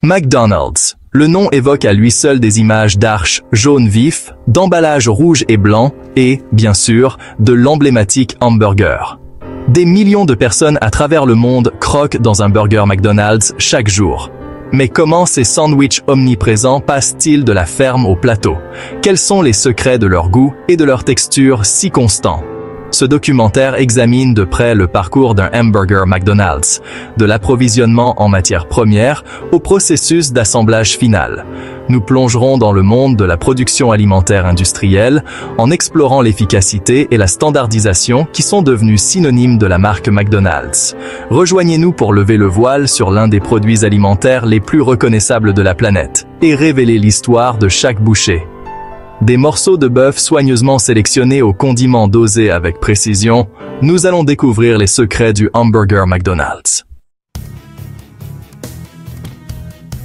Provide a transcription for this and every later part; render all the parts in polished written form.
McDonald's. Le nom évoque à lui seul des images d'arches jaune vif, d'emballage rouge et blanc et, bien sûr, de l'emblématique hamburger. Des millions de personnes à travers le monde croquent dans un burger McDonald's chaque jour. Mais comment ces sandwichs omniprésents passent-ils de la ferme au plateau? Quels sont les secrets de leur goût et de leur texture si constants? Ce documentaire examine de près le parcours d'un hamburger McDonald's, de l'approvisionnement en matières premières au processus d'assemblage final. Nous plongerons dans le monde de la production alimentaire industrielle en explorant l'efficacité et la standardisation qui sont devenus synonymes de la marque McDonald's. Rejoignez-nous pour lever le voile sur l'un des produits alimentaires les plus reconnaissables de la planète et révéler l'histoire de chaque bouchée. Des morceaux de bœuf soigneusement sélectionnés aux condiments dosés avec précision, nous allons découvrir les secrets du hamburger McDonald's.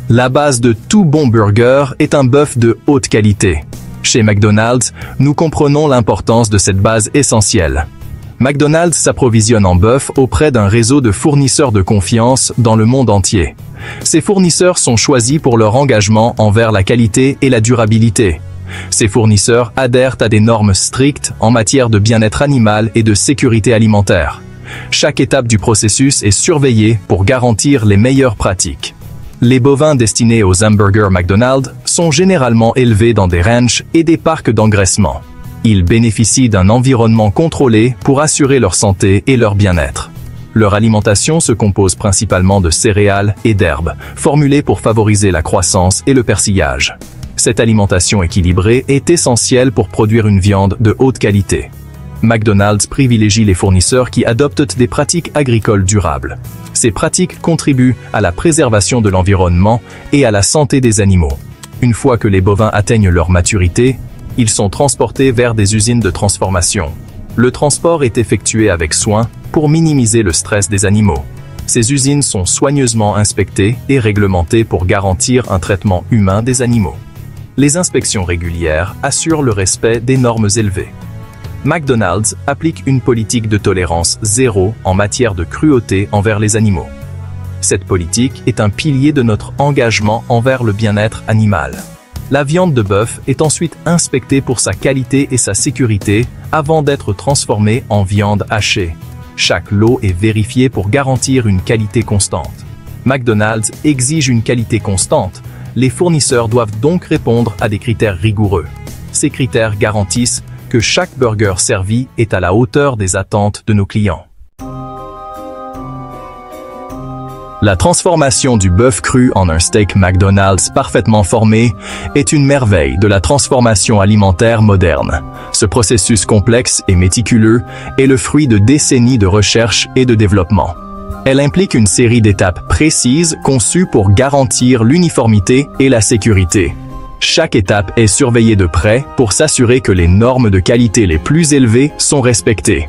La base de tout bon burger est un bœuf de haute qualité. Chez McDonald's, nous comprenons l'importance de cette base essentielle. McDonald's s'approvisionne en bœuf auprès d'un réseau de fournisseurs de confiance dans le monde entier. Ces fournisseurs sont choisis pour leur engagement envers la qualité et la durabilité. Ces fournisseurs adhèrent à des normes strictes en matière de bien-être animal et de sécurité alimentaire. Chaque étape du processus est surveillée pour garantir les meilleures pratiques. Les bovins destinés aux hamburgers McDonald's sont généralement élevés dans des ranchs et des parcs d'engraissement. Ils bénéficient d'un environnement contrôlé pour assurer leur santé et leur bien-être. Leur alimentation se compose principalement de céréales et d'herbes, formulées pour favoriser la croissance et le persillage. Cette alimentation équilibrée est essentielle pour produire une viande de haute qualité. McDonald's privilégie les fournisseurs qui adoptent des pratiques agricoles durables. Ces pratiques contribuent à la préservation de l'environnement et à la santé des animaux. Une fois que les bovins atteignent leur maturité, ils sont transportés vers des usines de transformation. Le transport est effectué avec soin pour minimiser le stress des animaux. Ces usines sont soigneusement inspectées et réglementées pour garantir un traitement humain des animaux. Les inspections régulières assurent le respect des normes élevées. McDonald's applique une politique de tolérance zéro en matière de cruauté envers les animaux. Cette politique est un pilier de notre engagement envers le bien-être animal. La viande de bœuf est ensuite inspectée pour sa qualité et sa sécurité avant d'être transformée en viande hachée. Chaque lot est vérifié pour garantir une qualité constante. McDonald's exige une qualité constante. Les fournisseurs doivent donc répondre à des critères rigoureux. Ces critères garantissent que chaque burger servi est à la hauteur des attentes de nos clients. La transformation du bœuf cru en un steak McDonald's parfaitement formé est une merveille de la transformation alimentaire moderne. Ce processus complexe et méticuleux est le fruit de décennies de recherche et de développement. Elle implique une série d'étapes précises conçues pour garantir l'uniformité et la sécurité. Chaque étape est surveillée de près pour s'assurer que les normes de qualité les plus élevées sont respectées.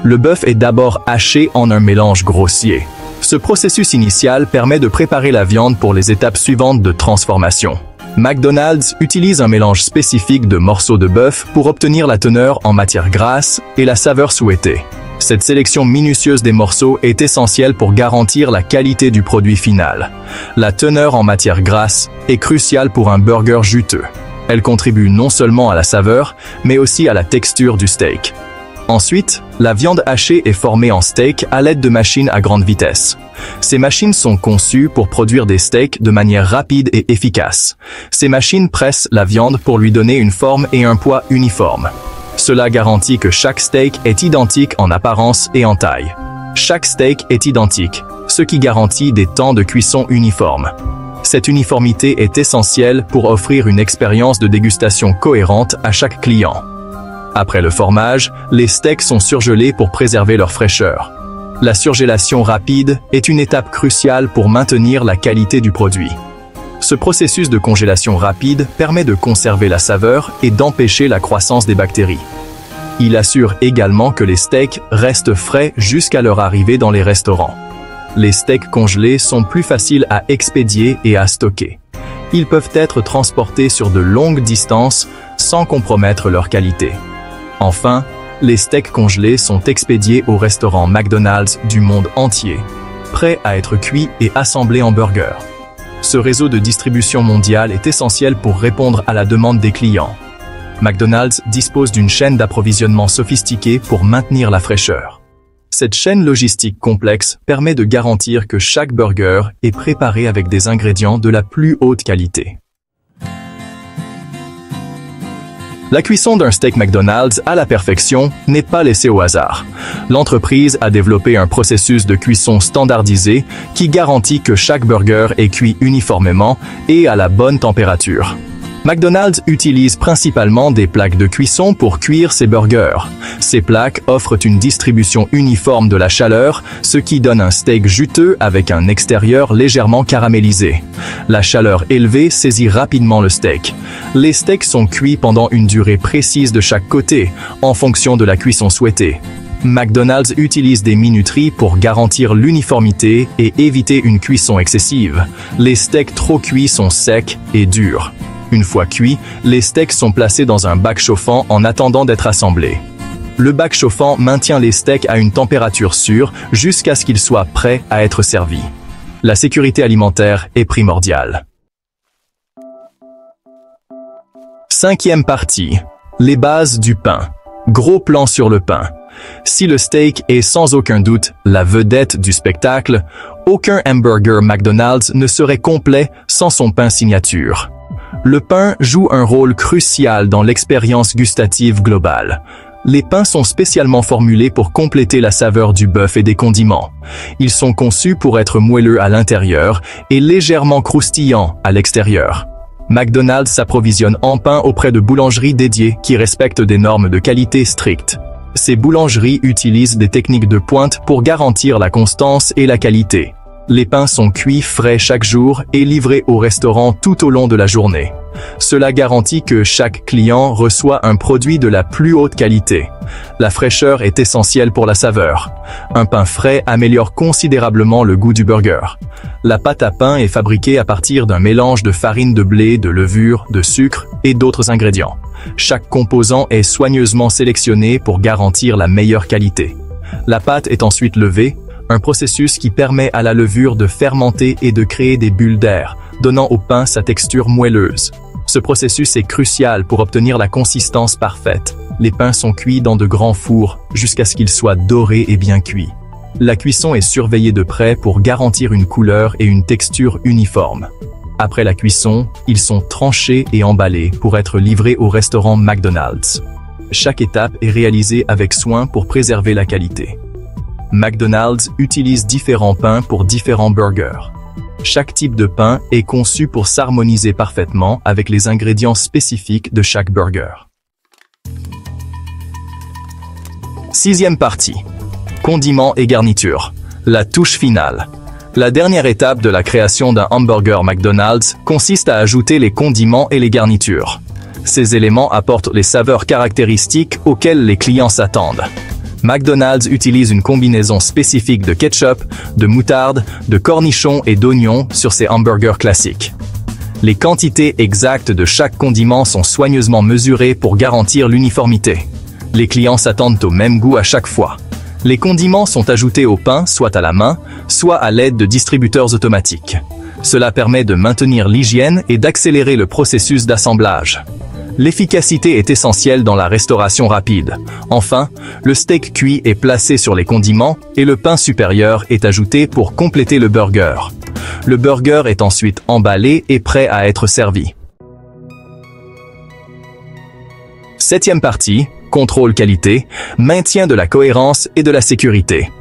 Le bœuf est d'abord haché en un mélange grossier. Ce processus initial permet de préparer la viande pour les étapes suivantes de transformation. McDonald's utilise un mélange spécifique de morceaux de bœuf pour obtenir la teneur en matière grasse et la saveur souhaitée. Cette sélection minutieuse des morceaux est essentielle pour garantir la qualité du produit final. La teneur en matière grasse est cruciale pour un burger juteux. Elle contribue non seulement à la saveur, mais aussi à la texture du steak. Ensuite, la viande hachée est formée en steak à l'aide de machines à grande vitesse. Ces machines sont conçues pour produire des steaks de manière rapide et efficace. Ces machines pressent la viande pour lui donner une forme et un poids uniformes. Cela garantit que chaque steak est identique en apparence et en taille. Chaque steak est identique, ce qui garantit des temps de cuisson uniformes. Cette uniformité est essentielle pour offrir une expérience de dégustation cohérente à chaque client. Après le formage, les steaks sont surgelés pour préserver leur fraîcheur. La surgélation rapide est une étape cruciale pour maintenir la qualité du produit. Ce processus de congélation rapide permet de conserver la saveur et d'empêcher la croissance des bactéries. Il assure également que les steaks restent frais jusqu'à leur arrivée dans les restaurants. Les steaks congelés sont plus faciles à expédier et à stocker. Ils peuvent être transportés sur de longues distances sans compromettre leur qualité. Enfin, les steaks congelés sont expédiés aux restaurants McDonald's du monde entier, prêts à être cuits et assemblés en burgers. Ce réseau de distribution mondiale est essentiel pour répondre à la demande des clients. McDonald's dispose d'une chaîne d'approvisionnement sophistiquée pour maintenir la fraîcheur. Cette chaîne logistique complexe permet de garantir que chaque burger est préparé avec des ingrédients de la plus haute qualité. La cuisson d'un steak McDonald's à la perfection n'est pas laissée au hasard. L'entreprise a développé un processus de cuisson standardisé qui garantit que chaque burger est cuit uniformément et à la bonne température. McDonald's utilise principalement des plaques de cuisson pour cuire ses burgers. Ces plaques offrent une distribution uniforme de la chaleur, ce qui donne un steak juteux avec un extérieur légèrement caramélisé. La chaleur élevée saisit rapidement le steak. Les steaks sont cuits pendant une durée précise de chaque côté, en fonction de la cuisson souhaitée. McDonald's utilise des minuteries pour garantir l'uniformité et éviter une cuisson excessive. Les steaks trop cuits sont secs et durs. Une fois cuits, les steaks sont placés dans un bac chauffant en attendant d'être assemblés. Le bac chauffant maintient les steaks à une température sûre jusqu'à ce qu'ils soient prêts à être servis. La sécurité alimentaire est primordiale. Cinquième partie. Les bases du pain. Gros plan sur le pain. Si le steak est sans aucun doute la vedette du spectacle, aucun hamburger McDonald's ne serait complet sans son pain signature. Le pain joue un rôle crucial dans l'expérience gustative globale. Les pains sont spécialement formulés pour compléter la saveur du bœuf et des condiments. Ils sont conçus pour être moelleux à l'intérieur et légèrement croustillants à l'extérieur. McDonald's s'approvisionne en pain auprès de boulangeries dédiées qui respectent des normes de qualité strictes. Ces boulangeries utilisent des techniques de pointe pour garantir la constance et la qualité. Les pains sont cuits frais chaque jour et livrés au restaurant tout au long de la journée. Cela garantit que chaque client reçoit un produit de la plus haute qualité. La fraîcheur est essentielle pour la saveur. Un pain frais améliore considérablement le goût du burger. La pâte à pain est fabriquée à partir d'un mélange de farine de blé, de levure, de sucre et d'autres ingrédients. Chaque composant est soigneusement sélectionné pour garantir la meilleure qualité. La pâte est ensuite levée, un processus qui permet à la levure de fermenter et de créer des bulles d'air, donnant au pain sa texture moelleuse. Ce processus est crucial pour obtenir la consistance parfaite. Les pains sont cuits dans de grands fours jusqu'à ce qu'ils soient dorés et bien cuits. La cuisson est surveillée de près pour garantir une couleur et une texture uniformes. Après la cuisson, ils sont tranchés et emballés pour être livrés au restaurant McDonald's. Chaque étape est réalisée avec soin pour préserver la qualité. McDonald's utilise différents pains pour différents burgers. Chaque type de pain est conçu pour s'harmoniser parfaitement avec les ingrédients spécifiques de chaque burger. Sixième partie. Condiments et garnitures. La touche finale. La dernière étape de la création d'un hamburger McDonald's consiste à ajouter les condiments et les garnitures. Ces éléments apportent les saveurs caractéristiques auxquelles les clients s'attendent. McDonald's utilise une combinaison spécifique de ketchup, de moutarde, de cornichons et d'oignons sur ses hamburgers classiques. Les quantités exactes de chaque condiment sont soigneusement mesurées pour garantir l'uniformité. Les clients s'attendent au même goût à chaque fois. Les condiments sont ajoutés au pain soit à la main, soit à l'aide de distributeurs automatiques. Cela permet de maintenir l'hygiène et d'accélérer le processus d'assemblage. L'efficacité est essentielle dans la restauration rapide. Enfin, le steak cuit est placé sur les condiments et le pain supérieur est ajouté pour compléter le burger. Le burger est ensuite emballé et prêt à être servi. Septième partie, contrôle qualité, maintien de la cohérence et de la sécurité.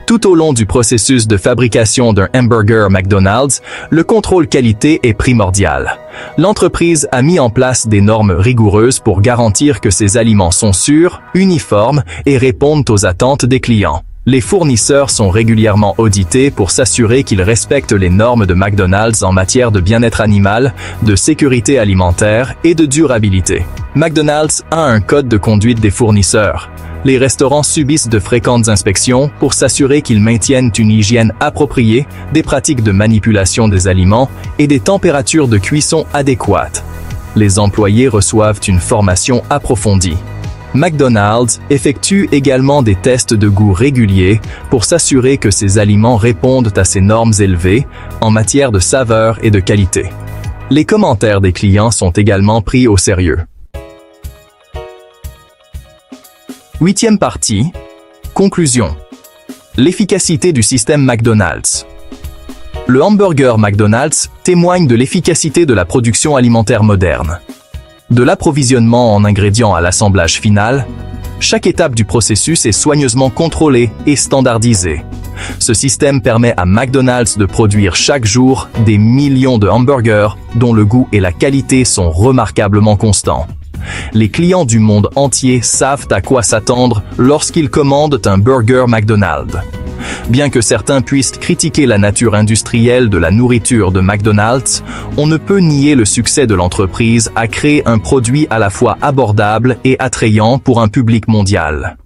Tout au long du processus de fabrication d'un hamburger McDonald's, le contrôle qualité est primordial. L'entreprise a mis en place des normes rigoureuses pour garantir que ses aliments sont sûrs, uniformes et répondent aux attentes des clients. Les fournisseurs sont régulièrement audités pour s'assurer qu'ils respectent les normes de McDonald's en matière de bien-être animal, de sécurité alimentaire et de durabilité. McDonald's a un code de conduite des fournisseurs. Les restaurants subissent de fréquentes inspections pour s'assurer qu'ils maintiennent une hygiène appropriée, des pratiques de manipulation des aliments et des températures de cuisson adéquates. Les employés reçoivent une formation approfondie. McDonald's effectue également des tests de goût réguliers pour s'assurer que ses aliments répondent à ces normes élevées en matière de saveur et de qualité. Les commentaires des clients sont également pris au sérieux. 8e partie. Conclusion. L'efficacité du système McDonald's. Le hamburger McDonald's témoigne de l'efficacité de la production alimentaire moderne. De l'approvisionnement en ingrédients à l'assemblage final, chaque étape du processus est soigneusement contrôlée et standardisée. Ce système permet à McDonald's de produire chaque jour des millions de hamburgers dont le goût et la qualité sont remarquablement constants. Les clients du monde entier savent à quoi s'attendre lorsqu'ils commandent un burger McDonald's. Bien que certains puissent critiquer la nature industrielle de la nourriture de McDonald's, on ne peut nier le succès de l'entreprise à créer un produit à la fois abordable et attrayant pour un public mondial.